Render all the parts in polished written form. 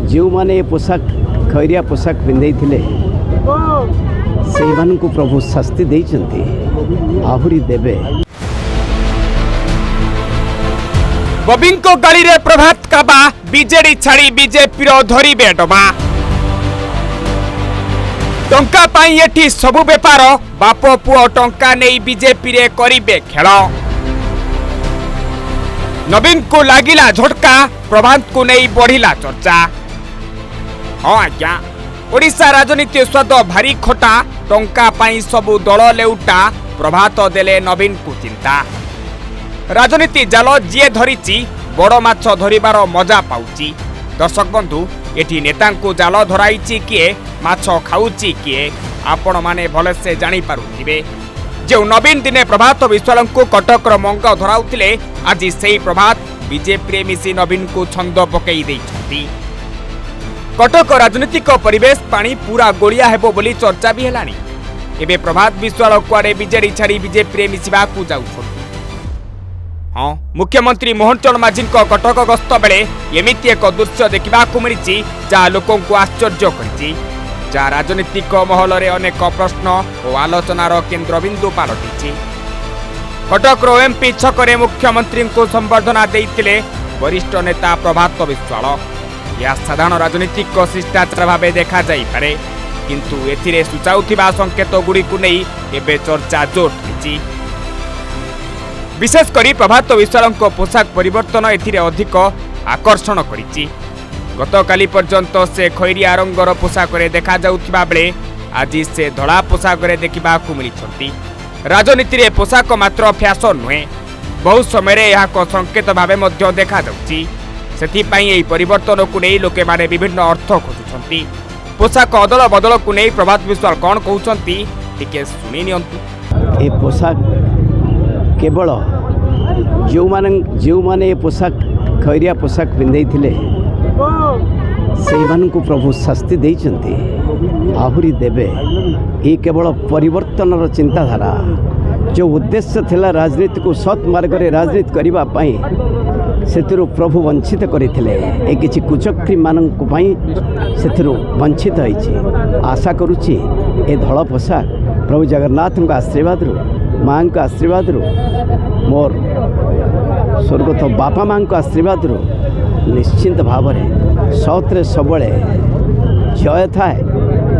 जो माने पोशाक खैरिया पोशाक पिंधे से प्रभु शास्ति देइचंती आहुरी देवे। बबिन को गाड़ी रे प्रभात काबा बीजेडी छाड़ी बीजेपी रो धरी बेडबा टंका पाई एठी सबु बेपार बाप पुओ टंका नहीं बीजेपी रे करिबे खेल। नवीन को लागिला झटका प्रभात को नहीं बढ़िला चर्चा। हाँ आज्ञा ओडिशा राजनीति स्वाद भारी खोटा टंका पाई सबु दल लेउटा प्रभात देले नवीन को चिंता। राजनीति जाल जीए धरिची बड़ माछ धरिबार मजा पाउची। दर्शक बंधु एठी नेतांकु जाल धराइची किए माछ खाउची किए आपण माने भलसे जानी पारुथिबे। जो नवीन दिने प्रभात विश्वाल को कटकर मंग धराउथिले आज सेही प्रभात बीजेपी मिसी नवीन को छंद पकई देइछंती। कटक राजनीतिक परिवेश पानी पूरा गोलिया हेबो बोली चर्चा भी हेलानी। एबे प्रभात विश्वाल कुआडे बीजेडी छाड़ी बीजेपी मिसिबा को जाउछंती। हाँ मुख्यमंत्री मोहन माझी कटक गस्त बेले एमिति एक दृश्य देखा मिली जहाँ लोकों को आश्चर्य करी जहाँ राजनीतिक महल में अनेक प्रश्न और आलोचनार केन्द्रबिंदु पलटि। कटक एमपी छकरे मुख्यमंत्री को संबर्धना देते वरिष्ठ नेता प्रभात विश्वाल। यह साधारण राजनीतिक शिष्टाचार भाव देखा जापे किंतु एथिरे सुचाउथिबा संकेत गुड़ी को नहीं एबे चर्चा जोर धरिछि। विशेषकर प्रभात विश्वाल पोशाक परिवर्तन एथिरे अधिक आकर्षण करिछि। गतकाली पर्यंत से खैरिया रंगर पोशाक देखा जाउथिबा बेले आज से धड़ा पोशाक देखा मिली। राजनीति रे पोशाक मात्र फैशन नुहे बहुत समय यह संकेत भाव देखा जाउछि। सेथिपाई एही परिवर्तन को नहीं लोके माने विभिन्न अर्थ खोजुछंती। पोशाक अदल बदल को नहीं प्रभात विश्वाल कौन कहउछंती टिके सुनि नियंतु। ए पोशाक केवल जो माने पोशाक खैरिया पोशाक पिंधे से प्रभु शास्ति देइचंती आहुरी देवे। ये केवल परिवर्तन चिंताधारा जो उद्देश्य थिला राजनीति को सत् मार्ग रे राजनीति करिबा पई सेतिरु प्रभु वंचित करथिले। ए किछि कुचक्री मानक पई सेतिरु वंचित होइछि। आशा करूछि ए धळ पोशाक प्रभु जगन्नाथ का आशीर्वाद रु माँ का आशीर्वाद रु मोर स्वर्गत बापा माँ का आशीर्वाद रु निश्चिंत भाव में सत्रे सबले जय थाए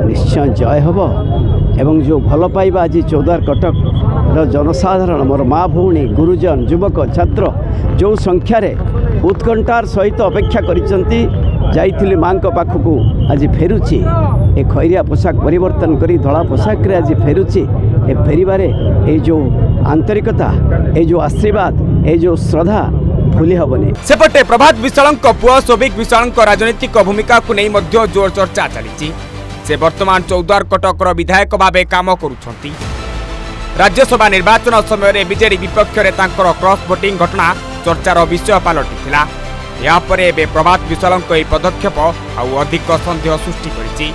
निश्चय जय हम। एवं जो भल पाइबा आज चौदार कटक जनसाधारण मोर माँ भौणी गुरुजन युवक छात्र जो संख्यार उत्कंठार सहित अपेक्षा करिसंती जाइथिली माँ पाखकू आज फेरुची ए खैरिया पोशाक परिवर्तन करी धड़ा पोशाक रे आज फेरुची। ए फेरिबारे ए जो आंतरिकता ए जो आशीर्वाद ए जो श्रद्धा भूली हेबनी। सेपटे प्रभात विश्वाल पुआ सौभिक विश्वाल राजनीतिक भूमिका को नहीं मध्य जोर चर्चा चली। से वर्तमान चौद्वार कटकर विधायक भाव काम करुछंती। राज्यसभा निर्वाचन समय बीजेडी विपक्ष में क्रॉस वोटिंग घटना चर्चार विषय पलटिथिला। या परे एबे प्रभात विश्वाल पदक्षेप आउ अधिक सन्देह सृष्टि करिछि।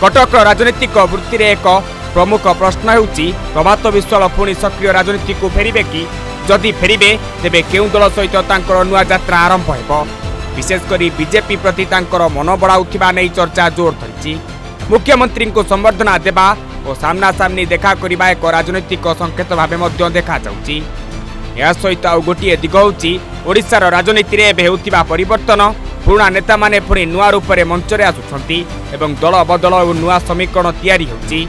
कटक राजनीतिक वृत्ति रे एक प्रमुख प्रश्न हेउछि प्रभात विश्वाल पुणी सक्रिय राजनीति को फेरिबे कि जदि फेरिबे तेबे केउ दल सहित तांकर नुआ यात्रा आरंभ हेबो। विशेषकर बीजेपी प्रति तांकर मन बढ़ाउथिबा नै चर्चा जोर धरिछि। मुख्यमंत्री को संबर्धना देबा और सामना सामनी देखा करिबा एक राजनीतिक संकेत भाव मध्य देखा जाउछि। या सहित आउ गोटिए दिग होउछि ओडिशार राजनीति रे एबे हेउथिबा परिवर्तन। पुराना नेता माने पुणी नुआ रूप में मंच रे आसुछंती एवं दल बदल और नुआ समीकरण तैयारी होउछि।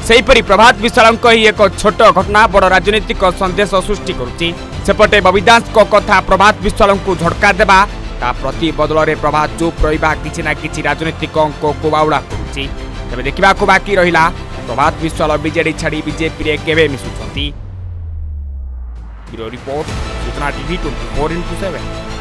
सेहीपरि प्रभात विश्वाल एक छोट घटना बड़ राजनीतिक संदेश सृष्टि करुछि। सेपटे बबिदास को कथा प्रभात विश्वाल को झटका देबा ता प्रति बदल रे प्रभात चुप रहिबा किछि ना किछि राजनीतिक अंक को बाउला करुछि। तबे देखिबा को बाकी रहिला प्रभात विश्वाल बीजेडी छाड़ी बीजेपी रे केबे मिसुछंती। ब्यूरो रिपोर्ट सूचना टीवी 24x7।